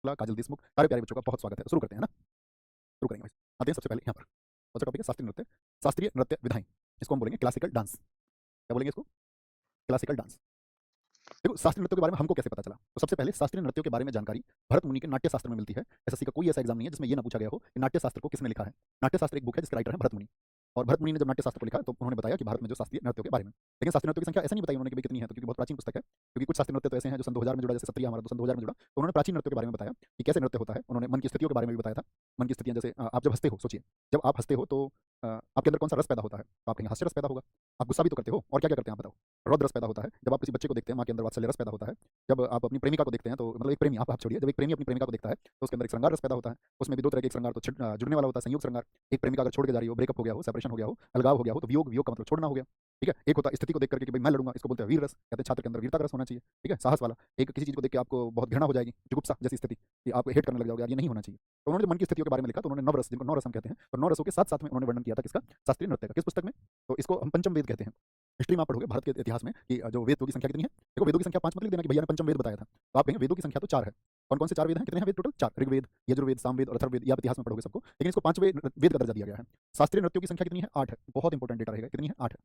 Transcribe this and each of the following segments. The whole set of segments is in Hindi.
शुक्ला, काजल देशमुख, सारे प्यारे बच्चों का बहुत स्वागत है। शुरू करते हैं ना, शुरू करेंगे भाई। आते हैं सबसे पहले यहाँ पर कौन सा टॉपिक है? शास्त्रीय नृत्य। शास्त्रीय नृत्य विधाएं, इसको हम बोलेंगे क्लासिकल डांस। क्या बोलेंगे इसको? Classical dance. देखो शास्त्रीय नृत्यों के बारे में हमको कैसे पता चला? तो सबसे पहले शास्त्रीय नृत्यों के बारे में जानकारी भरत मुनि के नाट्य शास्त्र में मिलती है। एसएससी का कोई ऐसा एग्जाम नहीं है जिसमें ये ना पूछा गया हो कि नाट्य शास्त्र को किसने लिखा है। नाट्य शास्त्र एक बुक है जिसके राइटर है भरत मुनि। और भरत मुनि ने जब नाट्य शास्त्र को लिखा तो उन्होंने बताया कि भारत में जो शास्त्रीय नृत्यों के बारे में, लेकिन शास्त्रीय नृत्यों की संख्या ऐसा नहीं बताई उन्होंने कि भाई कितनी है, तो क्योंकि बहुत प्राचीन पुस्तक है। क्योंकि कुछ शास्त्रीय नृत्य तो ऐसे हैं जो सन 2000 में जुड़ा, जैसे सत्रिया हमारा तो सन 2000 में जुड़ा, तो उन्होंने प्राचीन नृत्यों के बारे में बताया कि कैसे नृत्य होता है। उन्होंने मन की स्थितियों के बारे में भी बताया था। मन की स्थितियां जैसे आप जब हंसते हो, सोचिए जब आप हंसते हो तो आपके अंदर कौन सा रस पैदा होता है? तो आप कहेंगे हास्य रस पैदा होगा। आप गुस्सा भी तो करते हो, और क्या क्या करते हैं आप बताओ? रौद्र रस पैदा होता है। जब आप किसी बच्चे को देखते हैं, माँ के अंदर वात्सल्य रस पैदा होता है। जब आप अपनी प्रेमिका को देखते हैं तो मतलब एक प्रेमी, आप छोड़िए, जब एक प्रेमी अपनी प्रेमिका को देखता है तो उसके अंदर एक श्रृंगार रस पैदा होता है। उसमें भी दो तरह के एक श्रृंगार तो जुड़ने वाला होता है, संयुक्त श्रृंगार। एक प्रेमिका अगर छोड़ के जा रही हो, ब्रेकअप हो गया हो, सेपरेशन हो गया हो, अलगाव हो गया हो, तो वियोग, वियोग का मतलब छोड़ना हो गया। ठीक है। एक होता है स्थिति को देख करके कि भाई मैं लड़ूंगा, इसको बोलते हैं वीर रस, कहते हैं छात्र के अंदर वीरता का रस होना चाहिए। ठीक है, साहस वाला। एक किसी चीज को देख के आपको बहुत घृणा हो जाएगी, जुगुप्सा जैसी स्थिति, कि आप हेट करने लग जाओगे, यार ये नहीं होना चाहिए। तो उन्होंने मन की स्थितियों के बारे में लिखा, तो उन्होंने नवरस, जिनको नवरस हम कहते हैं, और नवरसों के साथ साथ में उन्होंने वर्णन किया था किसका? शास्त्रीय नृत्य का। किस पुस्तक में? तो इसको हम पंचम वेद कहते हैं। हिस्ट्री में आप पढ़ोगे भारत के इतिहास में कि जो वेदों की संख्या कितनी है। देखो वेदों की संख्या 5 मत लिख देना कि भैया ने पंचम वेद बताया था। तो आप कहेंगे वेदों की संख्या तो 4 है। कौन कौन से 4 वेद हैं? कितने हैं वेद टोटल? 4। ऋग्वेद, यजुर्वेद, सामवेद और अथर्ववेद। ये आप इतिहास में पढ़ोगे सबको, लेकिन इसको 5वें वेद का दर्जा दिया गया है। शास्त्रीय नृत्यों की संख्या कितनी है? 8 है। बहुत इंपॉर्टेंट डेटा रहेगा, कितनी है? 8 है।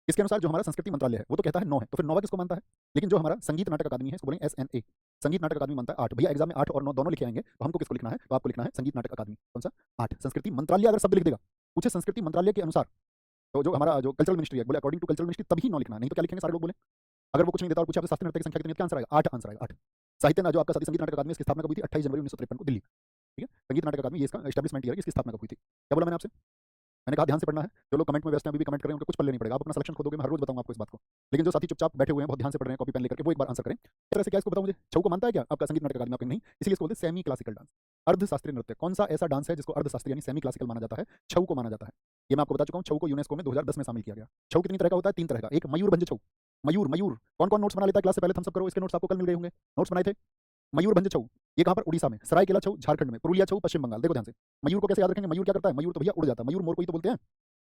इसके अनुसार जो हमारा संस्कृति मंत्रालय है वो तो कहता है 9 है, तो फिर 9वां किसको मानता है? लेकिन जो हमारा संगीत नाटक अकादमी है इसको बोलेंगे SNA। संगीत नाटक अकादमी मानता है 8। भैया एग्जाम में 8 और 9 दोनों लिखे आएंगे, तो हमको किसको लिखना है? तो आपको लिखना है संगीत नाटक अकादमी। कौन सा? 8। संस्कृति मंत्रालय अगर शब्द लिख देगा, पूछे संस्कृति मंत्रालय के अनुसार, तो जो हमारा जो कल्चरल मिनिस्ट्री है बोले अकॉर्डिंग टू कल्चरल मिनिस्ट्री, तभी 9 लिखना है, नहीं तो क्या लिखेंगे सारे लोग बोले? अगर वो कुछ नहीं देता और पूछे आपसे शास्त्रीय नृत्य की संख्या कितनी है, क्या आंसर आएगा? 8 आंसर आएगा, 8। साहित्य ना जो आपका सती संगीत नाटक अकादमी, इसकी स्थापना कब हुई थी? 28 जनवरी 1953 को दिल्ली। ठीक है, संगीत नाटक अकादमी, ये इसका एस्टैब्लिशमेंट ईयर है, इसकी स्थापना कब हुई थी? क्या बोला मैंने आपसे? मैंने कहा ध्यान से पढ़ना है। जो लोग कमेंट में व्यस्त हैं अभी भी कमेंट कर रहे हैं, उनको कुछ पढ़ लेनी पड़ेगा, आप अपना सिलेक्शन खोदोगे, मैं हर रोज बताऊंगा आपको इस बात को। लेकिन जो साथी चुपचाप बैठे हुए हैं, बहुत ध्यान से पढ़ रहे हैं, कॉपी पेन लेकर के, वो एक बार आंसर करें। इस तरह से क्या इसको बताऊं मुझे? छऊ को मानता है क्या आपका संगीत नाटक अकादमी? आपके नहीं, इसलिए इसको बोलते हैं सेमी क्लासिकल डांस, अर्ध शास्त्रीय नृत्य। कौन सा ऐसा डांस है जिसको अर्ध शास्त्रीय यानी सेमी क्लासिकल माना जाता है? छऊ को माना जाता है। ये मैं आपको बता चुका हूं, छऊ को यूनेस्को में 2010 में शामिल किया गया। छऊ कितनी तरह का होता है? 3 तरह का। एक मयूरभंज छऊ। मयूर, मयूर कौन कौन नोट्स बना लेता है क्लास से पहले? थम्स अप करो, इसके नोट्स आपको कल मिल गए होंगे। नोट्स बनाए थे। मयूरभंज छऊ, ये कहां पर? उड़ीसा में। सरायकेला छऊ झारखंड में। पुरुलिया छऊ पश्चिम बंगाल। देखो ध्यान से, मयूर को कैसे याद रखेंगे? मयूर क्या करता है? मयूर तो भैया उड़ जाता है। मयूर मोर को ही तो बोलते हैं,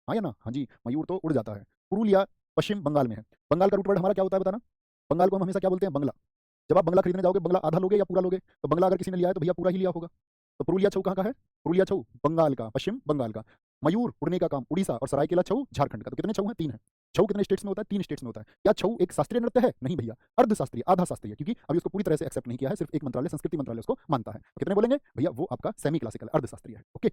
हाँ या ना? हाँ जी, मयूर तो उड़ जाता है। पुरुलिया पश्चिम बंगाल में है। बंगाल का रूट वर्ड हमारा क्या होता है बताना? बंगाल को हम हमेशा क्या बोलते हैं? बंगला। जब आप बंगला खरीदने जाओगे, बंगला आधा लोगे या पूरा लोगे? तो बंगला अगर किसी ने लिया है तो भैया पूरा ही लिया होगा। तो पुरुलिया छऊ कहाँ का है? पुरुलिया छऊ बंगाल का, पश्चिम बंगाल का। मयूर उड़ने का काम उड़ीसा, और सरायकेला छऊ झारखंड का। तो कितने छऊ हैं? 3 है। छऊ कितने स्टेट्स में होता है? 3 स्टेट्स में होता है। क्या छऊ एक शास्त्रीय नृत्य है? नहीं भैया, अर्ध शास्त्रीय, आधा शास्त्रीय, क्योंकि अभी उसको पूरी तरह से एक्सेप्ट नहीं किया है, सिर्फ एक मंत्रालय, संस्कृति मंत्रालय उसको मानता है। तो कितने बोलेंगे भैया? वो आपका सेमी क्लासिकल, अर्ध शास्त्रीय है। ओके,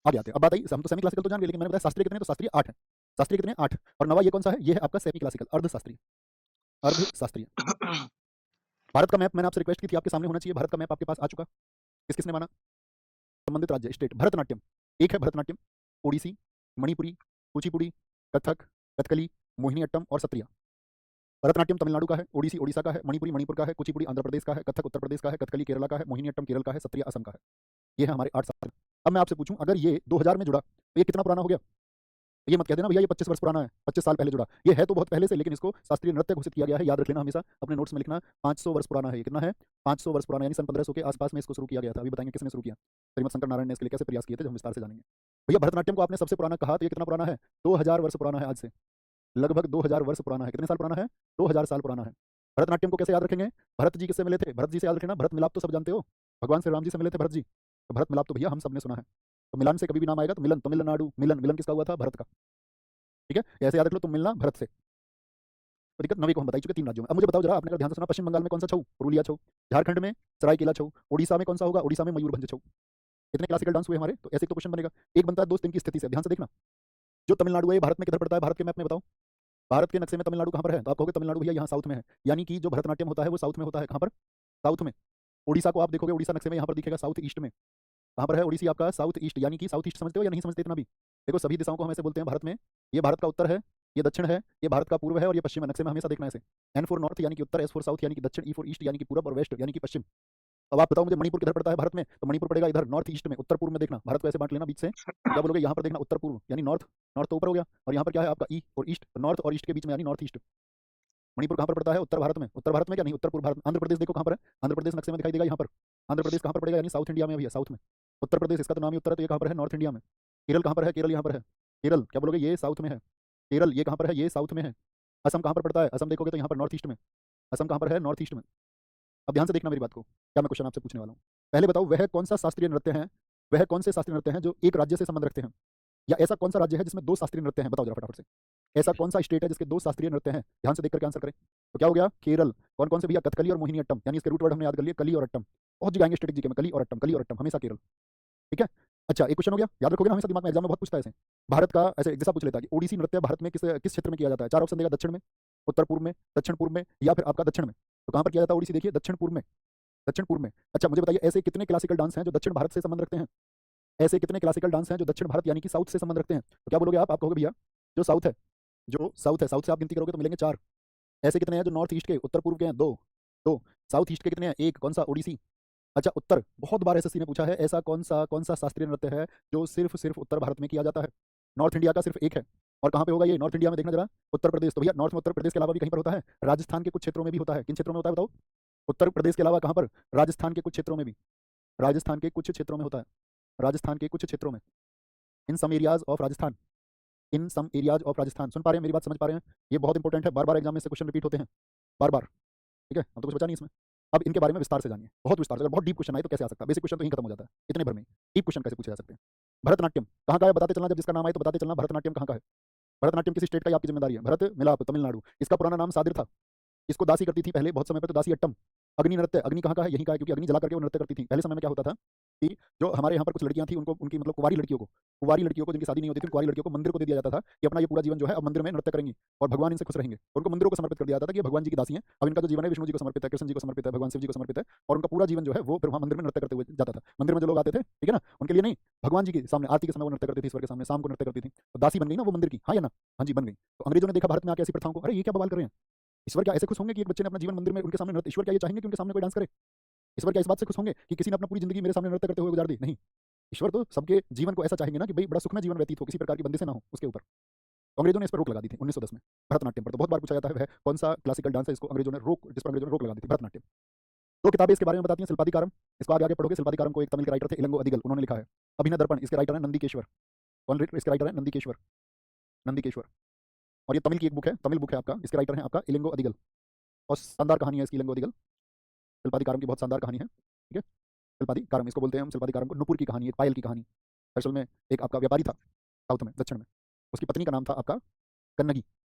आगे आते हैं। अब बात आई, हम तो सेमी क्लासिकल तो जान गए, लेकिन मैंने बताया शास्त्रीय कितने? तो शास्त्रीय 8 है। शास्त्रीय कितने? 8। और नवा ये कौन सा है? ये है आपका सेमी क्लासिकल, अर्ध शास्त्रीय। अर्ध शास्त्रीय। भारत का मैप मैंने आपसे रिक्वेस्ट की थी, आपके सामने होना चाहिए। भारत का मैप आपके पास आ चुका। किस किसने माना? संबंधित राज्य, स्टेट। भरतनाट्यम एक है, भरतनाट्यम, ओडिसी, मणिपुरी, कुचिपुड़ी, कथक, कथकली, मोहिनीअट्टम और सत्रिया। भरतनाट्यम तमिलनाडु का है, ओडिसी उड़ीसा का है, मणिपुरी मणिपुर का है, कुचिपुड़ी आंध्र प्रदेश का है, कथक उत्तर प्रदेश का है, कथकली केरला का है, मोहिनीअट्टम केरल का है, सत्रिया असम का है। ये है हमारे 8 शास्त्र। अब मैं आपसे पूछूं, अगर ये 2000 में जुड़ा तो ये कितना पुराना हो गया? ये मत कह देना भैया ये 25 वर्ष पुराना है, 25 साल पहले जुड़ा। ये है तो बहुत पहले से, लेकिन इसको शास्त्रीय नृत्य घोषित किया गया है। याद रख लेना, हमेशा अपने नोट्स में लिखना। 500 वर्ष पुराना है। ये कितना है? 500 वर्ष पुराना, यानी सन 1500 के आसपास में इसको शुरू किया गया था। अभी बताएंगे किसने शुरू किया। श्रीमद शंकर नारायण ने इसके लिए कैसे प्रयास किए थे, जो हम विस्तार से जानेंगे। भैया भरतनाट्यम को आपने सबसे पुराना कहा, तो ये कितना पुराना है? 2000 वर्ष पुराना है। आज से लगभग 2000 वर्ष पुराना है। कितने साल पुराना है? 2000 साल पुराना है। भरतनाट्यम को कैसे याद रखेंगे? भरत जी किससे मिले थे? भरत जी से याद रखना। भरत मिलाप तो सब जानते हो, भगवान श्री राम जी से मिले थे भरत जी। तो भरत मिलाप तो भैया हम सबने सुना है। तो मिलान से कभी भी नाम आएगा तो मिलन, तमिलनाडु मिलन, मिलन किसका हुआ था? भरत का। ठीक है, ऐसे याद रख लो, तुम मिलना भरत से। तो दिक्कत नवी को हम बता चुके 3 राज्यों में। अब मुझे बताओ जरा, आपने अगर ध्यान से सुना, पश्चिम बंगाल में कौन सा छऊ? पुरुलिया छऊ। झारखंड में सरायकेला छऊ। ओडिशा में कौन सा होगा? ओडिशा में मयूरभंज छऊ। कितने क्लासिकल डांस हुए हमारे? तो ऐसे तो क्वेश्चन बनेगा। एक बनता है दोस्त इनकी स्थिति से, ध्यान से देखना। जो तमिलनाडु है ये भारत में किधर पड़ता है? भारत के मैप में बताओ, भारत के नक्शे में तमिलनाडु कहाँ पर है? तो आप कहोगे तमिलनाडु भैया यहाँ साउथ में है, यानी कि जो भरतनाट्यम होता है वो साउथ में होता है। कहाँ पर? साउथ में। ओडिशा को आप देखोगे, ओडिशा नक्शे में यहाँ पर दिखेगा साउथ ईस्ट में। कहाँ पर है ओडिसी आपका? साउथ ईस्ट, यानी कि साउथ ईस्ट समझते हो या नहीं समझते इतना भी? देखो सभी दिशाओं को हम ऐसे बोलते हैं भारत में। ये भारत का उत्तर है, ये दक्षिण है, ये भारत का पूर्व है, और ये पश्चिम है। नक्शे में हमेशा देखना ऐसे। N फॉर नॉर्थ यानी कि उत्तर, S फॉर साउथ यानी कि दक्षिण, E फॉर ईस्ट यानी कि पूरब, और वेस्ट यानी कि पश्चिम। अब आप बताओ मुझे, मणिपुर किधर पड़ता है भारत में? तो मणिपुर पड़ेगा इधर नॉर्थ ईस्ट में, उत्तर पूर्व में। देखना भारत को ऐसे बांट लेना बीच से। क्या बोलोगे? यहाँ पर देखना उत्तर पूर्व यानी नॉर्थ, नॉर्थ तो ऊपर हो गया, और यहाँ पर क्या है आपका? ई और ईस्ट, नॉर्थ और ईस्ट के बीच में यानी नॉर्थ ईस्ट। मणिपुर कहाँ पर पड़ता है? उत्तर भारत में। उत्तर भारत में क्या नहीं, उत्तर पूर्व भारत। आंध्र प्रदेश देखो कहाँ पर है? आंध्र प्रदेश नक्शे में दिखाई देगा यहाँ पर। आंध्र प्रदेश कहाँ पर पड़ेगा? यानी साउथ इंडिया में भी है, साउथ में। उत्तर प्रदेश इसका तो नाम ही उत्तर है, तो ये कहाँ पर है? नॉर्थ इंडिया में। केरल कहाँ पर है? केरल यहाँ पर है। केरल क्या बोलोगे? ये साउथ में है। केरल ये कहाँ पर है? ये साउथ में है। असम कहाँ पर पड़ता है? असम देखोगे तो यहाँ पर नॉर्थ ईस्ट में। असम कहाँ पर है? नॉर्थ ईस्ट में। अब ध्यान से देखना मेरी बात को, क्या मैं क्वेश्चन आपसे पूछने वाला हूँ। पहले बताओ वह कौन सा शास्त्रीय नृत्य है, वह कौन से शास्त्रीय नृत्य हैं जो एक राज्य से संबंध रखते हैं, या ऐसा कौन सा राज्य है जिसमें दो शास्त्रीय नृत्य हैं, बताओ जरा फटाफट से। ऐसा कौन सा स्टेट है जिसके दो शास्त्रीय नृत्य हैं, ध्यान से देख करके आंसर करें। तो क्या हो गया, केरल। कौन कौन से भैया, कथकली और मोहिनी अट्टम, यानी इसके रूट वर्ड हमने याद कर लिए, कली और अट्टम। बहुत जगह आएंगे स्ट्रेटेजी के में, कली और अट्टम, कली और अट्टम, हमेशा केरल। ठीक है। अच्छा, एक क्वेश्चन हो गया, याद रखोगे ना, हमेशा दिमाग में एग्जाम में बहुत पूछता है ऐसे। भारत का ऐसे जैसा पूछ लेता है कि ओडिसी नृत्य भारत में किस किस क्षेत्र में किया जाता है, चार ऑप्शन देगा, दक्षिण में, उत्तर पूर्व में, दक्षिण पूर्व में, या फिर आपका दक्षिण में। तो कहाँ पर किया जाता है ओडिसी, देखिए दक्षिण पूर्व में, दक्षिण पूर्व में। अच्छा मुझे बताइए, ऐसे कितने क्लासिकल डांस हैं जो दक्षिण भारत से संबंध रखते हैं, ऐसे कितने क्लासिकल डांस हैं जो दक्षिण भारत यानी कि साउथ से संबंध रखते हैं। तो क्या बोलोगे आप कहोगे भैया जो साउथ है, जो साउथ है, साउथ से आप गिनती करोगे तो मिलेंगे चार। ऐसे कितने हैं जो नॉर्थ ईस्ट के, उत्तर पूर्व के हैं, दो। दो। साउथ ईस्ट के कितने हैं, एक। कौन सा, ओडिसी। अच्छा उत्तर, बहुत बार एसएससी ने पूछा है, ऐसा कौन सा शास्त्रीय नृत्य है जो सिर्फ सिर्फ उत्तर भारत में किया जाता है। नॉर्थ इंडिया का सिर्फ एक है, और कहाँ पे होगा ये, नॉर्थ इंडिया में देखना जरा, उत्तर प्रदेश। तो भैया नॉर्थ में उत्तर प्रदेश के अलावा भी कहीं पर होता है, राजस्थान के कुछ क्षेत्रों में भी होता है। किन क्षेत्रों में होता है बताओ, उत्तर प्रदेश के अलावा कहाँ पर, राजस्थान के कुछ क्षेत्रों में भी, राजस्थान के कुछ क्षेत्रों में होता है, राजस्थान के कुछ क्षेत्रों में, in some areas of Rajasthan, in some areas of Rajasthan. सुन पा रहे हैं मेरी बात, समझ पा रहे हैं, ये बहुत इंपॉर्टेंट है, बार बार एग्जाम में से क्वेश्चन रिपीट होते हैं, बार बार। ठीक है, अब तो कुछ बचा नहीं इसमें। अब इनके बारे में विस्तार से जानिए, बहुत विस्तार से। अगर बहुत डीप क्वेश्चन आए तो कैसे आ सकता है, बेसिक क्वेश्चन तो यही खत्म हो जाता है इतने भर में, डीप क्वेश्चन कैसे पूछे जा सकते हैं। भरतनाट्यम कहाँ का है बताते चलना, जब जिसका नाम आए तो बताते चलना भरतनाट्यम कहाँ का है। भरतनाट्यम किसी स्टेट का, आपकी जिम्मेदारी है। भरत मिलाप, तमिलनाडु। इसका पुराना नाम सादिर था, इसको दासी करती थी पहले बहुत समय पर, तो दासी अट्टम। अग्नि नृत्य, अग्नि कहाँ का है, यहीं का है, क्योंकि अग्नि जला करके वो नृत्य करती थी। पहले समय में क्या होता था कि जो हमारे यहाँ पर कुछ लड़कियां थी, उनको, उनकी मतलब कुंवारी लड़कियों को जिनकी शादी नहीं होती थी, कुंवारी लड़कियों को मंदिर को दे दिया जाता था कि अपना ये पूरा जीवन जो है अब मंदिर में नृत्य करेंगी और भगवान इनसे खुश रहेंगे। और उनको मंदिरों को समर्पित कर दिया जाता था कि ये भगवान जी की दासी हैं, अब इनका जो जीवन है विष्णु जी को समर्पित है, कृष्ण जी को समर्पित है, भगवान शिव जी को समर्पित है, और उनका पूरा जीवन जो है वो फिर वहाँ मंदिर में नृत्य करते हुए जाता था। मंदिर में जो लोग आते थे, ठीक है ना, उनके लिए नहीं, भगवान जी के सामने आरती के समय वो नृत्य करती थी, ईश्वर के सामने शाम को नृत्य करती थी। तो दासी बन गई ना वो मंदिर की, हाँ या ना, हाँ जी बन गई। तो अंग्रेजों ने देखा भारत में आके ऐसी प्रथाओं को, अरे ये क्या बवाल कर रहे हैं, ईश्वर क्या ऐसे खुश होंगे कि एक बच्चे ने अपना जीवन मंदिर में उनके सामने नृत्य, ईश्वर क्या ये चाहेंगे कि उनके सामने कोई डांस करे, ईश्वर क्या इस बात से खुश होंगे कि किसी ने अपना पूरी जिंदगी मेरे सामने नृत्य करते हुए गुजार दी, नहीं। ईश्वर तो सबके जीवन को ऐसा चाहेंगे ना कि भाई बड़ा सुखमय जीवन व्यतीत हो, किसी प्रकार की बंदिशें ना हो उसके ऊपर। तो अंग्रेजों ने इस पर रोक लगा दी थी 1910 में भरतनाट्यम पर। तो बहुत बार पूछा जाता है वह कौन सा क्लासिकल डांस है इसको अंग्रेजों ने रोक, जिस पर अंग्रेजों ने रोक लगा दी थी, भरतनाट्यम। दो किताबें इसके बारे में बताती हैं, शिल्पाधिकारम, इसको आगे आगे पढ़ोगे, शिल्पाधिकारम को एक तमिल के राइटर थे इलंगो अधिगल, उन्होंने लिखा है। अभिनय दर्पण, इसके राइटर है नंदीकेश्वर। कौन इसके राइटर है, नंदीकेश्वर, नंदीकेश्वर। और ये तमिल की एक बुक है, तमिल बुक है आपका, इसके राइटर है आपका इलंगो अधिगल, और शानदार कहानी है इसकी इलंगो अधिगल, शिल्पाधिकारम की बहुत शानदार कहानी है। ठीक है, शिल्पाधिकारम इसको बोलते हैं हम, शिल्पाधिकारम को। नुपुर की कहानी, एक पायल की कहानी। असल में एक आपका व्यापारी था साउथ में, दक्षिण में, उसकी पत्नी का नाम था आपका कन्नगी,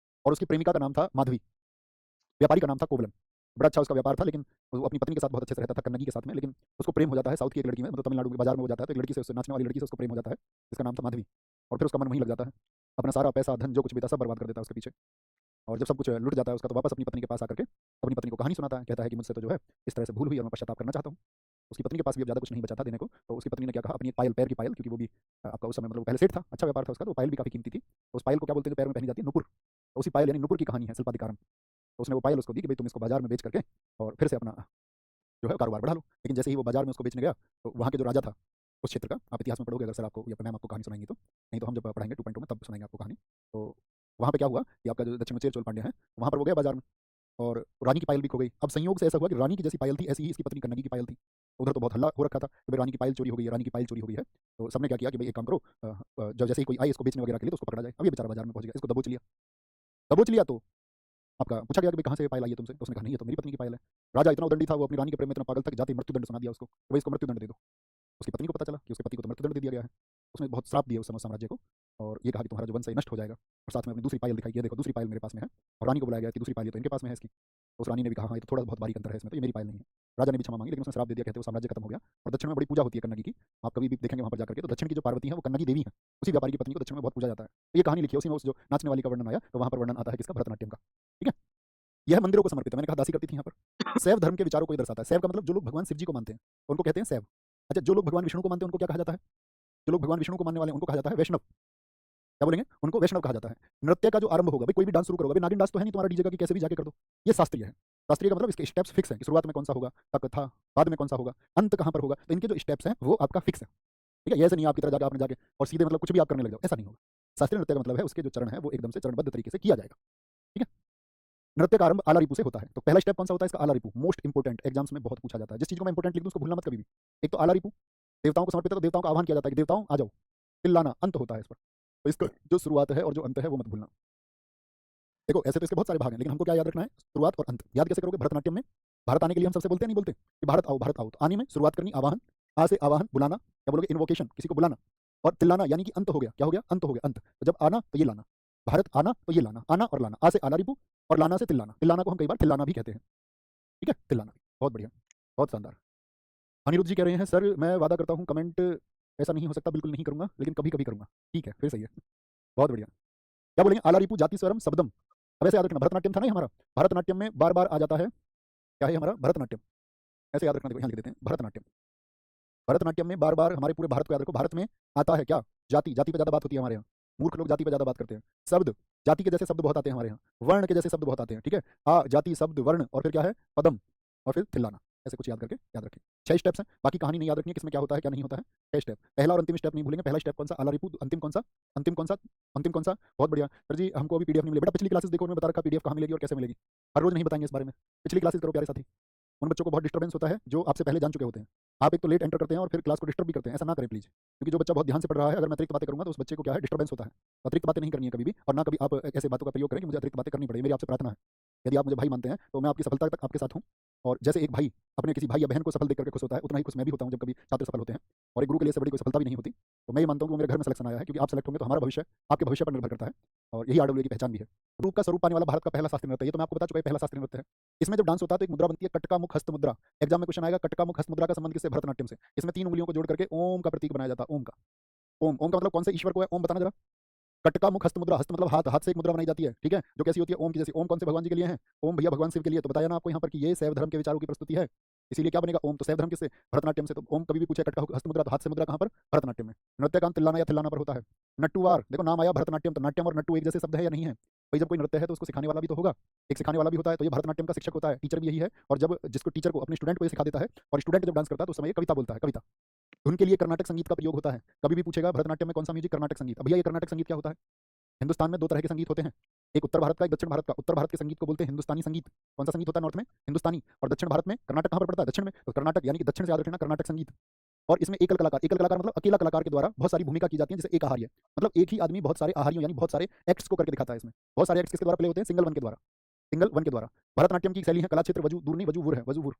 और उसकी प्रेमिका का नाम था माधवी, व्यापारी का नाम था कोवलम। बड़ा अच्छा उसका व्यापार था, लेकिन वो अपनी पत्नी के साथ बहुत अच्छे से रहता था, कन्नगी के साथ में, लेकिन उसको प्रेम हो जाता है साउथ की एक लड़की में, मतलब तमिलनाडु के बाजार में हो जाता है, तो एक लड़की से, उससे नाचने वाली लड़की से उसको प्रेम हो जाता है, जिसका नाम था माधवी। और फिर उसका मन वहीं लग जाता है, अपना सारा पैसा धन जो कुछ भी था सब बर्बाद कर देता है उसके पीछे। और जब सब कुछ लुट जाता है उसका, तो वापस अपनी पत्नी के पास आकर के अपनी पत्नी को कहानी सुनाता है, कहता है कि मुझसे तो जो है इस तरह से भूल हुई और मैं पश्चाताप करना चाहता हूँ। उसकी पत्नी के पास भी अब ज़्यादा कुछ नहीं बचा था देने को, तो उसकी पत्नी ने क्या कहा, अपनी एक पायल, पैर की पायल, क्योंकि वो भी आपका उस समय मतलब पहले सेठ था, अच्छा व्यापार था उसका, तो पायल भी काफ़ी कीमती थी, तो उस पायल को क्या बोलते हैं जो पैर में पहनी जाती है, नुपुर। तो उसी पायल यानी नुपुर की कहानी है शिल्पाधिकारम। तो उसने वो पायल उसको दी कि भाई तुम इसको बाजार में बेच करके और फिर से अपना जो है कारोबार बढ़ा लो। लेकिन जैसे ही वो बाजार में उसको बेचने गया, तो वहाँ के जो राजा था उस क्षेत्र का, आप इतिहास में पढ़ोगे अगर सर आपको, या मैम आपको कहानी सुनाएंगी तो, नहीं तो हम जब पढ़ाएंगे 2.2 में तब सुनाएंगे आपको कहानी। तो वहाँ पे क्या हुआ कि आपका जो दक्षिण में चेर चोल पांड्या है, वहाँ पर वो गया बाजार में, और रानी की पायल भी खो गई। अब संयोग से ऐसा हुआ कि रानी की जैसी पायल थी ऐसी ही इसकी पत्नी कन्नगी की पायल थी। उधर तो बहुत हल्ला हो रखा था कि भाई रानी की पायल चोरी हो गई है, रानी की पायल चोरी हो गई है। तो सबने क्या किया कि भाई एक काम करो, जब जैसे ही कोई आए इसको बेचने वगैरह के लिए तो उसको पकड़ा जाए। अब ये बेचारा बाजार में पहुंच गया, इसको दबोच लिया। दबोच लिया तो आपका पूछा गया कि भाई कहाँ से पायल आई है तुमसे, तो उसने कहा नहीं ये तो मेरी पत्नी की पायल है। राजा इतना उदंडी था, वो अपनी रानी के प्रेम में इतना पागल था कि जाते ही मृत्युदंड सुना दिया उसको, तो भाई इसको मृत्युदंड दे दो। उसकी पत्नी को पता चला कि उसके पति को तो मृत्युदंड दे दिया गया है। उसने बहुत श्राप दिया उस समय साम्राज्य को, और ये कहा कि तुम्हारा जो वंश है नष्ट हो जाएगा। और साथ में अपनी दूसरी पायल दिखाई, ये देखो दूसरी पायल मेरे पास में है, और रानी को बुलाया गया कि दूसरी पायल ये तो इनके पास में है इसकी। तो उस रानी ने भी कहा हाँ ये तो थोड़ा बहुत बारीक अंतर है इसमें, तो ये मेरी पायल नहीं है। राजा ने भी क्षमा मांगी, लेकिन उसने श्राप दे दिया, कहते वो साम्राज्य खत्म हो गया। और दक्षिण में बड़ी पूजा होती है कन्नगी की, आप कभी भी देखेंगे वहाँ पर जाकर के, तो दक्षिण की जो पार्वती है वो कन्नगी देवी है, उसी व्यापारी की पत्नी को दक्षिण में बहुत पूजा जाता है। तो ये कहानी लिखी है उसी में, उस जो नाचने वाली का वर्णन आया, तो वहाँ पर वर्णन आता है किसका, भरतनाट्यम का। ठीक है, यह मंदिरों को समर्पित है, मैंने कहा दासी करती थी यहाँ पर। शैव धर्म के विचारों को ये दर्शाता है। शैव का मतलब जो लोग भगवान शिव जी को मानते हैं उनको कहते हैं शैव। अच्छा, जो लोग भगवान विष्णु को मानते हैं उनको क्या कहा जाता है, जो लोग भगवान विष्णु को मानने वाले हैं उनको कहा जाता है वैष्णव। क्या बोलेंगे, उनको वैष्णव कहा जाता है। नृत्य का जो आरंभ होगा, भाई कोई भी डांस शुरू करोगे, भाई नागिन डांस तो है नहीं तुम्हारा डीजे का कि कैसे भी जाके कर दो, ये शास्त्रीय है। शास्त्रीय का मतलब इसके स्टेप्स फिक्स है कि शुरुआत में कौन सा होगा, तक था, बाद में कौन सा होगा, अंत कहाँ पर होगा, तो इनके जो स्टेप्स हैं वो आपका फिक्स है। ठीक है, ऐसे नहीं आपकी तरह जाकर आपने जाके और सीधे मतलब कुछ भी आप करने लग जाओ, ऐसा नहीं होगा। शास्त्रीय नृत्य का मतलब है उसके जो चरण है वो एकदम से चरणबद्ध तरीके से किया जाएगा। ठीक है, नृत्य का आरंभ आला रिपू से होता है। तो पहला स्टेप कौन सा होता है इसका, आला रिपू। मोस्ट इंपोर्टेंट, एग्जाम्स में बहुत पूछा जाता है, जिस चीज को मैं इंपोर्टेंट लिख दूं उसको भूलना मत कभी भी। एक तो आला रिपू, देवताओं को समर्पित है, तो देवताओं का आह्वान किया जाता है कि देवताओं आ जाओ, चिल्लाना, अंत होता है इस पर। तो इसका जो शुरुआत है और जो अंत है वो मत भूलना। देखो ऐसे तो इसके बहुत सारे भाग हैं, लेकिन हमको क्या याद रखना है, शुरुआत और अंत। याद कैसे करोगे, भरतनाट्यम में भारत आने के लिए हम सबसे बोलते हैं नहीं बोलते कि भारत आओ भारत आओ, तो आने में शुरुआत करनी आवाहन, आ से आवाहन बुलाना, क्या बोलोगे इन्वोकेशन, किसी को बुलाना। और तिल्लाना यानी कि अंत हो गया, क्या हो गया, अंत हो गया, अंत। तो जब आना तो ये लाना, भारत आना तो ये लाना, आना और लाना, आ से आला रिपू और लाना से तिल्लाना, तिल्लाना को हम कई बार तिल्लाना भी कहते हैं, ठीक है, तिल्लाना। बहुत बढ़िया, बहुत शानदार। अनिरुद्ध जी कह रहे हैं सर मैं वादा करता हूँ कमेंट ऐसा नहीं हो सकता, बिल्कुल नहीं करूंगा, लेकिन कभी कभी करूंगा। ठीक है, फिर सही है, बहुत बढ़िया। क्या बोलेंगे, आला रिपू जाति स्वरम शब्दम। अब ऐसे याद रखना, भरतनाट्यम था ना ये हमारा, भरतनाट्यम में बार बार आ जाता है, क्या है हमारा भरतनाट्यम, ऐसे याद रखना, देखो यहाँ लिख देते हैं भरतनाट्यम। भरतनाट्यम में बार बार, हमारे पूरे भारत को याद रखो, भारत में आता है क्या, जाति, जाति पे ज्यादा बात होती है हमारे यहाँ, मूर्ख लोग जाति पे ज्यादा बात करते हैं। शब्द, जाति के जैसे शब्द बहुत आते हैं हमारे यहाँ, वर्ण के जैसे शब्द बहुत आते हैं, ठीक है, आ जाति शब्द वर्ण और फिर क्या है पदम और फिर थिल्लाना, ऐसे कुछ याद करके याद रखें। 6 स्टेप्स हैं, बाकी कहानी नहीं याद रखनी है किसमें क्या होता है क्या नहीं होता है। 6 स्टेप, पहला और अंतिम स्टेप नहीं भूलेंगे, पहला स्टेप कौन सा, आला रिपू, अंतिम कौन सा, अंतिम कौन सा, अंतिम कौन सा, बहुत बढ़िया। सर जी हमको अभी पीडीएफ नहीं मिली, बेटा पिछली क्लासेस देखो, उन्होंने बता रखा पीडीएफ कहाँ मिलेगी और कैसे मिलेगी, हर रोज नहीं बताएंगे इस बारे में, पिछली क्लासेस करो प्यारे साथी। उन बच्चों को बहुत डिस्टर्बेंस होता है जो आपसे पहले जान चुके होते हैं, आप एक तो लेट एंटर करते हैं और फिर क्लास को डिस्टर्ब भी करते हैं, ऐसा ना करें प्लीज, क्योंकि जो बच्चा बहुत ध्यान से पढ़ रहा है, अगर मैं अतिरिक्त बातें करूंगा तो उस बच्चे को क्या है डिस्टर्बेंस होता है। तो अतिरिक्त बातें नहीं करनी है कभी भी, और ना कभी आप ऐसे बातों का प्रयोग करें कि मुझे अतिरिक्त बातें करनी पड़े, मेरी आपसे प्रार्थना है। यदि आप मुझे भाई मानते हैं तो मैं आपकी सफलता तक आपके साथ हूँ, और जैसे एक भाई अपने किसी भाई या बहन को सफल देख करके खुश होता है, उतना ही खुश मैं भी होता हूँ जब कभी छात्र सफल होते हैं, और एक गुरु के लिए से बड़ी कोई सफलता भी नहीं होती। तो मैं ये मानता हूँ कि वो मेरे घर में सिलेक्शन आया है, क्योंकि आप सेलेक्ट होंगे तो हमारा भविष्य आपके भविष्य पर निर्भर करता है, और यही आरडब्ल्यू की पहचान भी है। रूप का स्वरूप पाने वाला भारत का पहला शास्त्रीय नृत्य, ये तो मैं आपको बता चुका है, पहला शास्त्रीय नृत्य है। इसमें जब डांस होता है तो एक मुद्रा बनती है कटका मुख हस्त मुद्रा, एग्जाम में क्वेश्चन आएगा कटका मुख हस्त मुद्रा का संबंध किससे, भरतनाट्यम से। इसमें 3 उंगलियों को जोड़ करके ओम का प्रतीक बनाया जाता है, ओम का, ओम, ओम का मतलब कौन से ईश्वर को है, ओम बताना जरा। कटका मुख हस्त मुद्रा, हस्त मतलब हाथ, हाथ से एक मुद्रा बनाई जाती है, ठीक है, जो कैसी होती है ओम की जैसी। ओम कौन से भगवान जी के लिए है, ओम भैया भगवान शिव के लिए। तो बताया ना आपको यहाँ पर कि ये शैव धर्म के विचारों की प्रस्तुति है, इसीलिए क्या बनेगा ओम, तो शैव धर्म किससे, भरतनाट्यम से। तो ओम कभी भी पूछे कटका हस्त मुद्रा तो हाथ से मुद्रा कहाँ पर, भरतनाट्यम में। नृत्यकांत तिल्लाना या थिल्लाना पर होता है। नट्टुवार, देखो नाम आया भरतनाट्यम, तो नाट्यम और नट्टू एक जैसे शब्द है या नहीं है भाई, जब कोई नृत्य है तो उसको सिखाने वाला भी तो होगा, एक सिखाने वाला भी होता है, तो ये भरतनाट्यम का शिक्षक होता है, टीचर भी यही है। और जब जिसको टीचर को अपने स्टूडेंट को ये सिखा देता है, और स्टूडेंट जब डांस करता है तो उस समय ये कविता बोलता है, कविता। धुन के लिए कर्नाटक संगीत का प्रयोग होता है, कभी भी पूछेगा भरतनाट्यम में कौन सा म्यूजिक, कर्नाटक संगीत। अब भैया ये कर्नाटक संगीत क्या होता है, हिंदुस्तान में 2 तरह के संगीत होते हैं, एक उत्तर भारत का, एक दक्षिण भारत का। उत्तर भारत के संगीत को बोलते हैं हिंदुस्तानी संगीत, कौन सा संगीत होता है नॉर्थ में, हिंदुस्तानी। और दक्षिण भारत में, कर्नाटक कहाँ पर पड़ता है, दक्षिण में, तो कर्नाटक यानी कि दक्षिण से याद रखना कर्नाटक संगीत। और इसमें एकल कलाकार, एकल कलाकार मतलब अकेला कलाकार के द्वारा बहुत सारी भूमिका की जाती है, जैसे एक आहार्य, मतलब एक ही आदमी बहुत सारे आहार्यों यानी बहुत सारे एक्ट्स को करके दिखाता है। इसमें बहुत सारे एक्ट्स किसके द्वारा प्ले होते हैं, सिंगल वन के द्वारा, सिंगल वन के द्वारा। भरतनाट्यम की शैली है कला क्षेत्र वजू दूर नहीं, वजूवुर है, वजूवुर,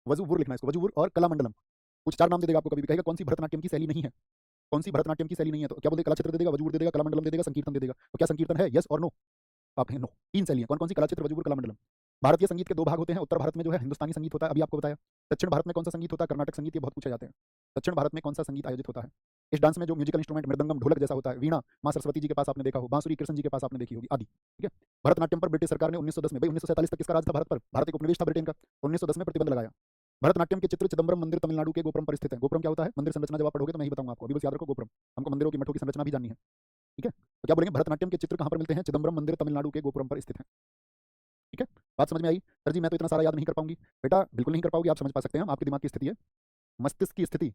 वजूवुर लिखना है इसको, वजूवुर और कलामंडलम। कुछ 4 नाम दे देगा आपको, कभी भी कहेगा कौन सी भरतनाट्यम की शैली नहीं है, कौन सी भरतनाट्यम की शैली नहीं है, तो क्या बोलते, कला क्षेत्र दे देगा, वजूवुर दे देगा, कलामंडलम दे देगा, संकीर्तन दे देगा। तो क्या संकीर्तन है, यस और नो, आप हैं नो। 3 शैलियां कौन कौन सी, कला क्षेत्र वजूवुर कलामंडलम। भारतीय संगीत के 2 भाग होते हैं, उत्तर भारत में जो है हिंदुस्तानी संगीत होता है, अभी आपको बताया। दक्षिण भारत में कौन सा संगीत होता है, कर्नाटक संगीत, ये बहुत पूछे जाते हैं। दक्षिण भारत में कौन सा संगीत आयोजित होता है। इस डांस में जो म्यूजिकल इंस्ट्रूमेंट मृदंगम ढोलक जैसा होता है, वीणा माँ सरस्वती जी के पास आपने देखा हो, बांसुरी कृष्ण जी के पास आपने देखी होगी आदि, ठीक है। भरतनाट्यम पर ब्रिटिश सरकार ने 1910 में, भाई 1947 तक किसका राज था भारत पर, भारत एक उपनिवेश था ब्रिटेन का, 1910 में प्रतिबंध लगाया। भरतनाट्यम के चित्र चिदम्बरम मंदिर तमिलनाडु के गोपुरम पर स्थित है। गोपुरम क्या होता है, मंदिर संरचना, जब आप पढ़ोगे तो मैं ही बताऊंगा आपको, अभी बस याद रखो गोपुरम, हमको मंदिरों की मठों की संरचना भी जाननी है, ठीक है। तो क्या बोलेंगे, भरतनाट्यम के चित्र कहाँ पर मिलते हैं, चिदम्बरम मंदिर तमिलनाडु के गोपुरम पर स्थित है, ठीक है। बात समझ में आई। सर जी मैं तो इतना सारा याद नहीं कर पाऊंगी, बेटा बिल्कुल नहीं कर पाओगे, आप समझ पा सकते हैं, आपके दिमाग की स्थिति है, मस्तिष्क की स्थिति।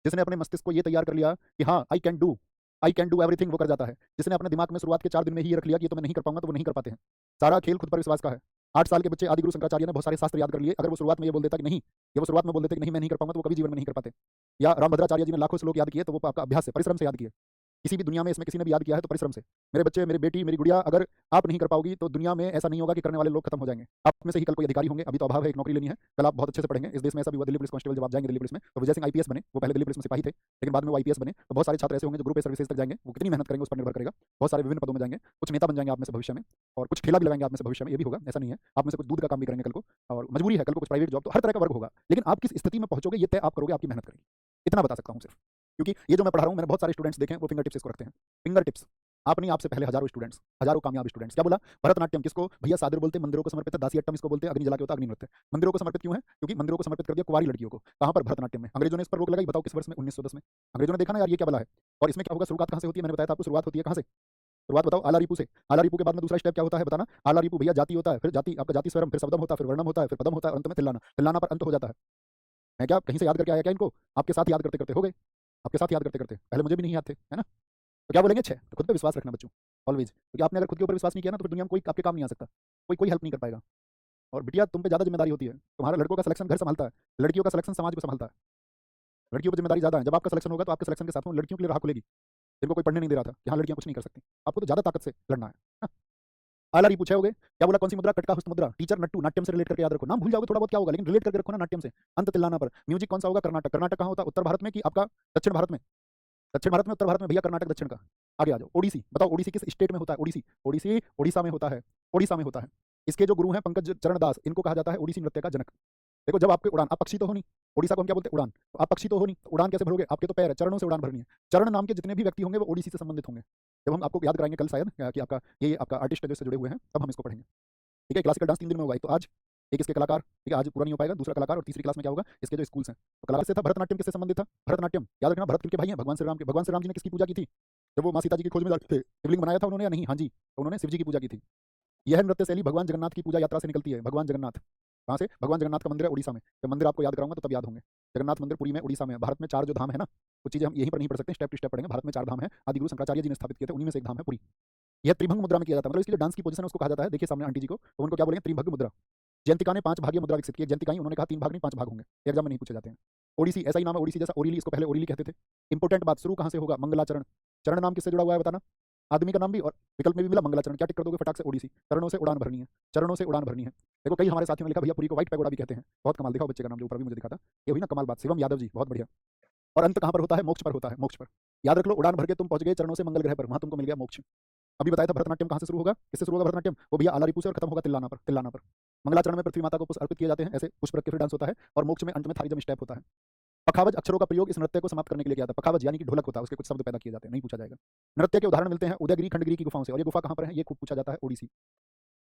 जिसने अपने मस्तिष्क को ये तैयार कर लिया कि हाँ आई कैन डू एवरीथिंग, वो कर जाता है। जिसने अपने दिमाग में शुरुआत के 4 दिन में ही ये रख लिया कि ये तो मैं नहीं कर पाऊंगा, तो वो नहीं कर पाते हैं। सारा खेल खुद पर विश्वास का है। 8 साल के बच्चे आदि गुरु शंकराचार्य ने बहुत सारे शास्त्र याद कर लिए, अगर वो शुरुआत में ये बोल देता कि नहीं, ये वो शुरुआत में बोल देते कि नहीं मैं नहीं कर पाऊंगा, तो वो कभी जीवन में नहीं कर पाते। या रामभद्राचार्य जी ने लाखों श्लोक याद किए, तो वो आपका अभ्यास से, परिश्रम से याद किए। किसी भी दुनिया में इसमें किसी ने भी याद किया है तो परिश्रम से। मेरे बच्चे, मेरी बेटी, मेरी गुड़िया, अगर आप नहीं कर पाओगी तो दुनिया में ऐसा नहीं होगा कि करने वाले लोग खत्म हो जाएंगे। आप में से ही कल कोई अधिकारी होंगे, अभी तो अभाव है, एक नौकरी लेनी है, कल आप बहुत अच्छे से पढ़ेंगे। इस देश में ऐसा भी हुआ, दिल्ली पुलिस कांस्टेबल जब आप जाएंगे दिल्ली पुलिस में, तो विजय सिंह आईपीएस बने, वो पहले दिल्ली पुलिस में सिपाही थे, लेकिन बाद में वो आईपीएस बने। तो बहुत सारे छात्र ऐसे होंगे जो ग्रुप ए सर्विसेज तक जाएंगे, वो कितनी मेहनत करेंगे उस पर निर्भर करेगा। बहुत सारे विभिन्न पदों में जाएंगे, कुछ नेता बन जाएंगे आप में से भविष्य में, और कुछ ठेला भी लगाएंगे आप में से भविष्य में, ये भी होगा, ऐसा नहीं है। आप में से कुछ दूध का काम भी करेंगे कल को, और मजबूरी है कल को कुछ प्राइवेट जॉब, तो हर तरह का वर्ग होगा। लेकिन आप किस स्थिति में पहुंचोगे ये तय आप करोगे, आपकी मेहनत करेगी, इतना बता सकता हूँ सिर्फ। क्योंकि ये जो मैं पढ़ा रहा हूँ, मैंने बहुत सारे स्टूडेंट्स देखे हैं, वो फिंगर टिप्स इसको रखते हैं, फिंगर टिप्स। आप नहीं, आपसे पहले हजारों स्टूडेंट्स, हजारों कामयाब स्टूडेंट्स। क्या बोला, भरतनाट्यम किसको भैया, सादर बोलते हैं, मंदिरों को समर्पित है, दासियट्टम इसको बोलते हैं, अग्नि जला के होता है अग्नि नृत्य। मंदिरों को समर्पित क्यों है, क्योंकि मंदिरों को समर्पित कर दिया कुंवारी लड़कियों को, कहां पर, भरतनाट्यम में। अंग्रेजों ने इस पर रोक लगाई, बताओ किस वर्ष में, 1910 में। अंग्रेजों ने देखा ना यार ये क्या बला है, और इसमें क्या होगा, शुरुआत कहां से होती है, मैंने बताया था आपको, शुरुआत होती है कहां से, शुरुआत बताओ, आला रिपू से। आला रिपू के बाद में दूसरा स्टेप क्या होता है बताना, आला रिपू भैया जाति होता है, फिर जाति आपका जाति स्वरम, फिर शब्दम होता है, फिर वर्णम होता है, फिर पदम होता है, और अंत में तिल्लाना, तिल्लाना पर अंत हो जाता है। मैं क्या कहीं से याद करके आया क्या इनको, आपके साथ याद करते करते हो गए, आपके साथ याद करते करते, पहले मुझे भी नहीं याद थे, है ना। तो क्या बोलेंगे, 6, तो खुद पे विश्वास रखना बच्चों, ऑलवेज, क्योंकि आपने अगर खुद के ऊपर विश्वास नहीं किया ना, तो फिर दुनिया में कोई आपके काम नहीं आ सकता, कोई कोई हेल्प नहीं कर पाएगा। और बिटिया तुम पे ज़्यादा जिम्मेदारी होती है, तुम्हारा लड़कों का सिलेक्शन घर संभालता है, लड़कियों का सिलेक्शन समाज को संभालता है। लड़कियों पर जिम्मेदारी ज़्यादा है, जब आपका सिलेक्शन होगा तो आपके सिलेक्शन के साथ में लड़कियों के लिए राह खुलेगी, जिनको कोई पढ़ने नहीं दे रहा था कि हाँ लड़कियां कुछ नहीं कर सकती, आपको तो ज़्यादा ताकत से लड़ना है ना? आला पूछे होगे क्या बोला, कौन सी मुद्रा, कटका हस्त मुद्रा, टीचर नट्टू, नाट्यम से रिलेट करके याद रखो, नाम भूल जाओगे थोड़ा बहुत क्या होगा, लेकिन रिलेट करके रखो ना नाट्यम से, अंत तिल्लाना पर। म्यूजिक कौन सा होगा, कर्नाटक, कर्नाटक कहाँ होता है, उत्तर भारत में कि आपका दक्षिण भारत में, दक्षिण भारत में, उत्तर भारत में, भैया कर्नाटक दक्षिण का। आगे आ जाओ, ओडिसी, बताओ ओडिसी किस स्टेट में होता है, ओडिसी, ओडिसी ओडिशा में होता है, ओडिशा में होता है। इसके जो गुरु हैं पंकज चरण दास, इनको कहा जाता है ओडिसी नृत्य का जनक। देखो जब आपके उड़ान, आप पक्षी तो हो नहीं, ओडिशा को हम क्या बोलते हैं, उड़ान, तो आप पक्षी तो हो नहीं, तो उड़ान कैसे भरोगे, आपके तो पैर है, चरणों से उड़ान भरनी है। चरण नाम के जितने भी व्यक्ति होंगे वो ओडिसी से संबंधित होंगे। जब हम आपको याद कराएंगे कल शायद कि आपका ये आपका आर्टिस्ट है जो इससे जुड़े हुए हैं, तब हम इसको पढ़ेंगे। ठीक है, क्लासिकल डांस 3 दिन में होगा, तो आज एक इसके कलाकार, ठीक है, आज पूरा नहीं हो पाएगा, दूसरा कलाकार, और तीसरी क्लास में क्या होगा, इसके जो स्कूल्स हैं। तो कलाकार से था, भरतनाट्यम किससे संबंधित था, भरतनाट्यम याद रखना, भरत किनके भाई हैं, भगवान श्री राम के। भगवान श्री राम जी ने किसकी पूजा की थी, जब वो माँ सीता जी की खोज में जाते थे, शिवलिंग बनाया था उन्होंने या नहीं, हाँ जी, तो उन्होंने शिव जी की पूजा की थी। यह नृत्य शैली भगवान जगन्नाथ की पूजा यात्रा से निकलती है। भगवान जगन्नाथ कहाँ से, भगवान जगन्नाथ का मंदिर है उड़ीसा में। जब मंदिर आपको याद कराऊंगा तो तब याद होंगे। जगन्नाथ मंदिर पुरी में, उड़ीसा में। भारत में 4 जो धाम है ना, कुछ चीजें हम यहीं पर नहीं पढ़ सकते, स्टेप टू स्टेप पढ़ेंगे। भारत में 4 धाम है, आदि गुरु शंकराचार्य जी ने स्थापित किए थे, उन्हीं में से एक धाम है पुरी। यह त्रिभंग मुद्रा में किया जाता है, मतलब इसकी जो डांस की पोजीशन है उसको कहा जाता है, देखिए सामने आंटी जी को, तो उनको क्या बोलेंगे, त्रिभंग मुद्रा। जयंतिका ने 5 भागीय मुद्रा विकसित की। जयंतिका उन्होंने कहा 3 भाग नहीं 5 भाग होंगे, एग्जाम में नहीं पूछे जाते हैं। ओडिसी ऐसा ही नाम है, ओडिसी जैसा, ओरिली, इसको पहले ओरिली कहते थे। इंपोर्टेंट बात, शुरू कहाँ से होगा, मंगलाचरण। चरण नाम किससे जुड़ा हुआ है बताना, आदमी का नाम भी और विकल्प में भी मिला मंगलाचरण। क्या टिक कर दोगे फटाक से, ओडिसी, चरणों से उड़ान भरनी है, चरणों से उड़ान भरनी है। देखो कई हमारे साथियों ने लिखा भैया पुरी को व्हाइट पैगोडा भी कहते हैं, बहुत कमाल। दिखाओ बच्चे का नाम जो ऊपर भी मुझे दिखा था, ये हुई ना कमाल बात, शिवम यादव जी, बहुत बढ़िया। और अंत कहाँ पर होता है, मोक्ष पर होता है, मोक्ष पर। याद रख लो, उड़ान भर के तुम पहुंच गए चरणों से मंगल ग्रह पर, वहां तुमको मिल गया मोक्ष। अभी बताया था भरतनाट्यम कहाँ से शुरू होगा, किससे शुरू होगा भरतनाट्यम, वो भैया आलारिपू से, और खत्म होगा तिल्लाना पर, तिल्लाना पर। मंगलाचरण में पृथ्वी माता को पुष्प अर्पित किए जाते हैं, ऐसे पुष्प रख के फिर डांस होता है, और मोक्ष में अंत में थारीजम स्टेप होता है। पखावज अक्षरों का प्रयोग इस नृत्य को समाप्त करने के लिए किया था। पखावज यानी कि ढोलक होता है, उसके कुछ शब्द पैदा किए जाते हैं, नहीं पूछा जाएगा। नृत्य के उदाहरण मिलते हैं उदयगिरी खंडगिरी की गुफाओं से, और ये गुफा कहाँ पर है, ये खूब पूछा जाता है, ओडिसी।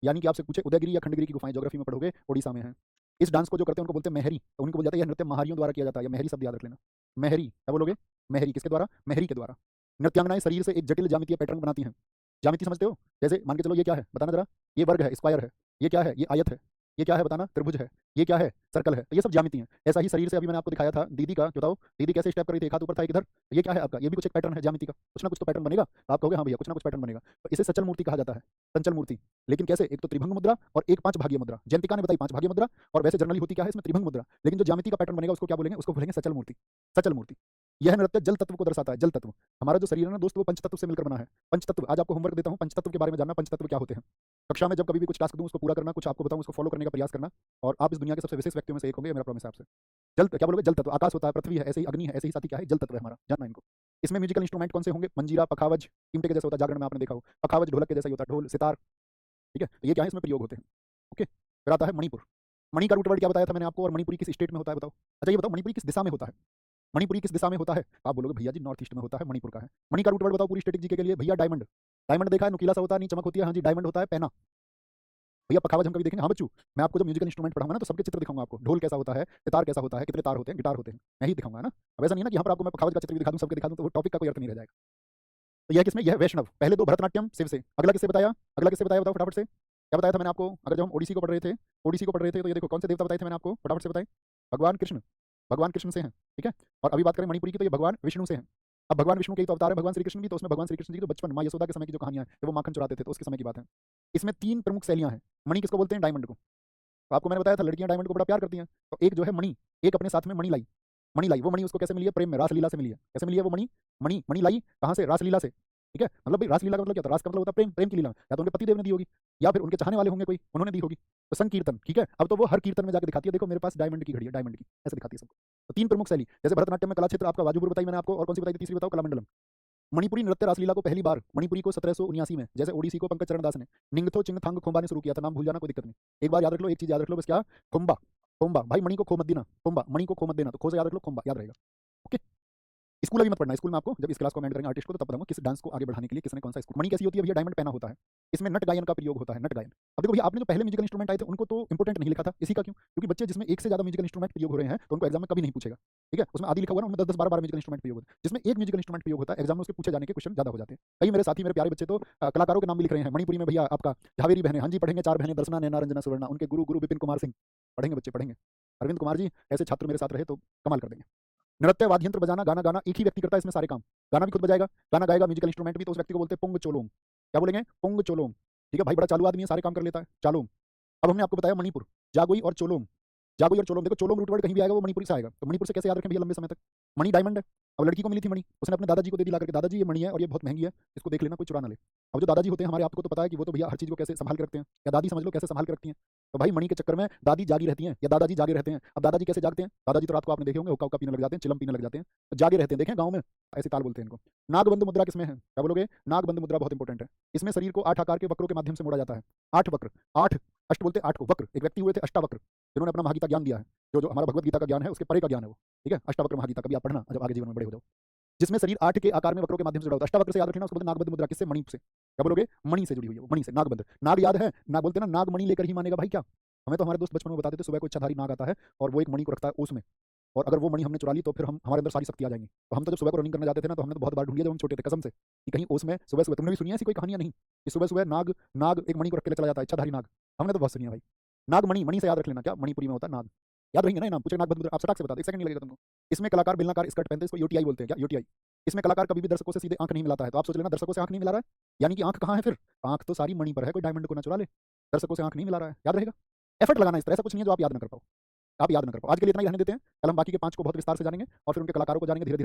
यानी कि आपसे पूछे उदयगिरी या खंडगिरी की गुफाएं, ज्योग्राफी में पढ़ोगे, ओडिशा में है। इस डांस को जो करते हैं उनको बोलते हैं मेहरी, तो उनको बोल जाता है यह नृत्य महारियों द्वारा किया जाता है, मेहरी शब्द याद रख लेना। मेहरी क्या बोलोगे, मेहरी किसके द्वारा, मेहरी के द्वारा। नृत्यांगनाएं शरीर से एक जटिल ज्यामितीय पैटर्न बनाती हैं। ज्यामिति समझते हो, जैसे मान के चलो ये क्या है बताना जरा, ये वर्ग है, स्क्वायर है, ये क्या है, ये आयत है, ये क्या है बताना, त्रिभुज है, ये क्या है, सर्कल है, तो ये सब ज्यामिति है। ऐसा ही शरीर से अभी मैंने आपको दिखाया था दीदी का, बताओ दीदी कैसे स्टेप कर रही थी, एक हाथ ऊपर था एक इधर, तो ये क्या है आपका, ये भी कुछ एक पैटर्न है ज्यामिति का, कुछ ना कुछ तो पैटर्न बनेगा। तो आप कहोगे हाँ भैया कुछ ना कुछ पैटर्न बनेगा, तो इसे सचल मूर्ति कहा जाता है, संचल मूर्ति। लेकिन कैसे, एक तो त्रिभंग मुद्रा और एक 5 भागीय मुद्रा। जयंतिका ने बताई 5 भागीय मुद्रा, और वैसे जनरली होती क्या है इसमें, त्रिभंग मुद्रा। लेकिन जो ज्यामिति का पैटर्न बनेगा उसको क्या बोलेंगे, उसको बोलेंगे सचल मूर्ति, सचल मूर्ति। यह नृत्य जल तत्व को दर्शाता है, जल तत्व। हमारा जो शरीर है ना दोस्त, वो पंचतत्व से मिलकर बना है। पंचतत्व, आज आपको होमवर्क देता हूँ, पंचतत्व के बारे में जानना, पंचतत्व क्या होते हैं। कक्षा में जब कभी भी कुछ टास्क दूं उसको पूरा करना, कुछ आपको बताऊं उसको फॉलो करने का प्रयास करना, और आप इस दुनिया के सबसे विशेष व्यक्तियों में से एक होंगे, मेरा प्रॉमिस है आपसे। जल क्या बोलोगे, जल तत्व। आकाश होता है, पृथ्वी है, ऐसे ही अग्नि है, ऐसे ही साथी क्या है, जल तत्व है हमारा, जानना इनको। इसमें म्यूजिकल इंस्ट्रूमेंट कौन से होंगे, मंजीरा, पखावज, चिमटे के जैसा होता है, जागरण में आपने देखा हो, पखावज ढोलक के जैसा ही होता है, ढोल, सितार, ठीक है, तो ये क्या है इसमें प्रयोग होते हैं। ओके, फिर आता है मणिपुर। मणि का रूट वर्ड क्या बताया था मैंने आपको, और मणिपुरी किस स्टेट में होता है बताओ। अच्छा ये बताओ मणिपुरी किस दिशा में होता है, मणिपुरी किस दिशा में होता है, आप बोलोगे भैया जी नॉर्थ ईस्ट में होता है, मणिपुर का है। मणि का रूट वर्ड बताओ पूरी स्टैटिक जीके के लिए, भैया डायमंड। डायमंड देखा है, नुकीला सा होता है, नहीं चमक होती है, हाँ जी डायमंड होता है, पैना। भैया पखावज हम कभी देखेंगे, हाँ बच्चू मैं आपको जब म्यूजिकल इंस्ट्रूमेंट पढ़ाऊंगा ना तो सबके चित्र दिखाऊंगा आपको, ढोल कैसा होता है, सितार कैसा होता है, कितने तार होते हैं, गिटार होते हैं, मैं ही दिखाऊंगा ना। अब ऐसा नहीं ना कि यहाँ पर आपको मैं पखावज का चित्र भी दिखा दूँ, सबके दिखा दूँ, तो वो टॉपिक का कोई अर्थ नहीं रह जाएगा। तो यह किसमें, यह वैष्णव। पहले 2 भरतनाट्यम शिव से, अगला किससे बताया, अगला किससे बताया बताओ फटाफट से, क्या बताया था मैंने आपको, अगर जब हम ओडिसी को पढ़ रहे थे, ओडिसी को पढ़ रहे थे, तो ये देखो कौन से देवता बताए थे मैंने आपको, फटाफट से बताएं, भगवान कृष्ण, भगवान कृष्ण से हैं, ठीक है। और अभी बात करें मणिपुरी की, तो ये भगवान विष्णु से हैं। अब भगवान विष्णु के ही तो अवतार है भगवान श्री कृष्ण भी, तो उसमें भगवान श्री कृष्ण की तो बचपन माँ यशोदा के समय की जो कहानियां हैं, जब वो माखन चुराते थे, तो उसके समय की बात है। इसमें 3 प्रमुख शैलियां हैं। मणि किसको बोलते हैं, डायमंड को। तो आपको मैंने बताया था लड़कियां डायमंड को बड़ा प्यार करती हैं, तो एक जो है मणि, एक अपने साथ में मणि लाई। मणि लाई, वो मणि उसको कैसे मिली है, प्रेम में, रासलीला से मिली है। कैसे मिली है वो मणि, मणि मणि लाई कहाँ से, रासलीला से, ठीक है। मतलब भाई रासलीला का मतलब क्या होता है, रास का मतलब होता है प्रेम, प्रेम की लीला, या तो उनके पति देव ने दी होगी, या फिर उनके चाहने वाले होंगे कोई, उन्होंने दी होगी। तो संकीर्तन, ठीक है। अब तो वो हर कीर्तन में जाकर दिखाती है, देखो मेरे पास डायमंड की घड़ी है, डायमंड की, ऐसे दिखाती है सबको। तो 3 प्रमुख शैली, जैसे भरतनाट्यम में कला क्षेत्र आपका वाजुपुर बताई मैंने आपको, और कौन सी बताई थी तीसरी बताओ, कलामंडलम। मणिपुरी नृत्य रासलीला को पहली बार मणिपुरी को 1779 में, जैसे ओडिसी को पंकज चरण दास ने, निंगथो चिंगथांग खोम्बा ने शुरू किया था। नाम भूल जाना कोई दिक्कत नहीं, एक बार याद रख लो, एक चीज याद रख लो बस, क्या, खोम्बा। खोम्बा भाई, मणि को खो मत देना, खोम्बा, मणि को खो मत देना, तो खो से याद रख लो, खोम्बा याद रहेगा। ओके, स्कूल अभी मत पढ़ना, स्कूल में आपको जब इस क्लास को एंड करेंगे आर्टिस्ट को, तो तब बताऊंगा किस डांस को आगे बढ़ाने के लिए किसने कौन सा स्कूल। मणि कैसी होती है भैया, डायमंड पहना होता है, इसमें नट गायन का प्रयोग होता है, नट गायन। अब देखो भैया आपने जो पहले म्यूजिकल इंस्ट्रूमेंट आए थे उनको तो इंपोर्टेंट नहीं लिखा था, इसी का क्यों, क्योंकि बच्चे जिसमें एक से ज्यादा म्यूजिकल इंस्ट्रूमेंट प्रयोग हो रहे हैं तो उनको एग्जाम में कभी नहीं पूछेगा, ठीक है। उसमें आदि लिखा हुआ ना, उनमें 10 10 12 12 म्यूजिकल इंस्ट्रूमेंट प्रयोग होते हैं, जिसमें एक म्यूजिकल इंस्ट्रूमेंट प्रयोग होता है, एग्जाम में उसके पूछे जाने के क्वेश्चन ज्यादा हो जाते हैं। कई मेरे साथी, मेरे प्यारे बच्चे तो कलाकारों के नाम भी लिख रहे हैं। मणिपुरी में भैया आपका झावेरी बहने, हाँ जी पढ़ेंगे, 4 बहनें, दर्शना, नैना, रंजना, सुवर्णा, उनके गुरु गुरु विपिन कुमार सिंह, पढ़ेंगे बच्चे पढ़ेंगे। अरविंद कुमार जी, ऐसे छात्र मेरे साथ रहे तो कमाल कर देंगे। नृत्य, वाद्यंत्र बजाना, गाना गाना, एक ही व्यक्ति करता है इसमें सारे काम। गाना भी खुद बजाएगा, गाना गाएगा, म्यूजिकल इंस्ट्रूमेंट भी, तो उस व्यक्ति को बोलते हैं पुंग चोलोम। क्या बोलेंगे, पुंग चोलोम, ठीक है भाई, बड़ा चालू आदमी है, सारे काम कर लेता है, चालोम। अब हमने आपको बताया मणिपुर, जागोई और चोलोम। जागोई और चोलोम, देखो चोलोम रूट वर्ड कहीं भी आएगा वो मणिपुरी से आएगा, तो मणिपुर से कैसे याद रखें भैया लंबे समय तक, मणि डायमंड है। अब लड़की को मिली थी मणि, उसने अपने दादाजी को दे दी ला करके, दादाजी ये मणि है और ये बहुत महंगी है, इसको देख लेना, कोई चुरा ना ले। अब जो दादाजी होते हैं हमारे, आपको तो पता है कि वो तो भैया हर चीज़ को कैसे संभाल के रखते हैं, या दादी समझ लो कैसे संभाल के रखती हैं। तो भाई मणि के चक्कर में दादी जागी रहती हैं या दादाजी जागे रहते हैं। अब दादाजी कैसे जागते हैं? दादाजी तो रात को आपने देखे होंगे हुक्का हुक्का पीने लग जाते हैं, चिलम पीने लग जाते हैं, तो जागे रहते हैं, देखें गाँव में ऐसे ताल बोलते हैं इनको। नागबंध मुद्रा किसमें है? क्या बोलोगे? नागबंध मुद्रा बहुत इंपॉर्टेंट है। इसमें शरीर को 8 आकार के वक्रों के माध्यम से मोड़ा जाता है। 8 वक्र, 8 अष्ट बोलते हैं 8 को, वक्र एक व्यक्ति हुए थे अष्टावक्र, जिन्होंने अपना महागीता ज्ञान दिया है, जो जो हमारा भगवत गीता का ज्ञान है उसके परे का ज्ञान है वो, ठीक है। अष्टावक्र महागीता कभी आप पढ़ना जब आगे जीवन में बड़े हो जाओ, जिसमें शरीर 8 के आकार में वक्रों के माध्यम से जुड़ा होता है। अष्टावक्र से याद रखना, उसको बोलते हैं नागबंध मुद्रा। किससे? मणि से। क्या बोलोगे? मणि से जुड़ी हुई है वो, मणि से, नागबंध। नाग याद है? नाग बोलते हैं ना, नाग मणि लेकर ही मानेगा भाई क्या। हमें तो हमारे दोस्त बचपन में बताते थे सुबह को इच्छाधारी नाग आता है और वो एक मणि को रखता है उसमें, और अगर वो मणि हमने चुरा ली तो फिर हम, हमारे अंदर सारी शक्ति आ जाएंगी। तो हम तो जब सुबह को रनिंग करने जाते थे ना, तो हमने तो बहुत बार ढूंढ लिया जब हम छोटे थे कसम से, कि कहीं उसमें सुबह सुबह, तुमने भी सुनी है ऐसी कोई कहानियां? नहीं कि सुबह सुबह नाग नाग एक मणि को रख के ले चला जाता है, इच्छाधारी नाग। हमने तो बहुत सुनी है भाई। नाग मणि, मणि से याद रख लेना, क्या मणिपुरी में होता है नाग। याद रहेंगे ना ये नाम, पूछे नाग बंधु, आप सटाक से बता दो, 1 सेकंड नहीं लगेगा तुमको। इसमें कलाकार बेलनाकार स्कर्ट पहनते हैं, इसको यूटीआई बोलते हैं। क्या यूटीआई? इसमें कलाकार कभी भी दर्शकों से सीधे आंख नहीं मिलाता है। तो आप सोच लेना दर्शकों से आंख नहीं मिला रहा है, यानी कि आंख कहाँ है फिर? आंख तो सारी मणि पर है, कोई डायमंड को ना चुरा ले। दर्शकों से आंख नहीं मिला रहा है, याद रहेगा। एफर्ट लगाना इस तरह, ऐसा कुछ नहीं है जो आप याद ना कर पाओ, आप याद ना कर पाओ। आज के लिए इतना ही रहने देते हैं, कल हम बाकी के 5 को बहुत विस्तार से जानेंगे और फिर उनके कलाकारों को जानेंगे धीरे धीरे।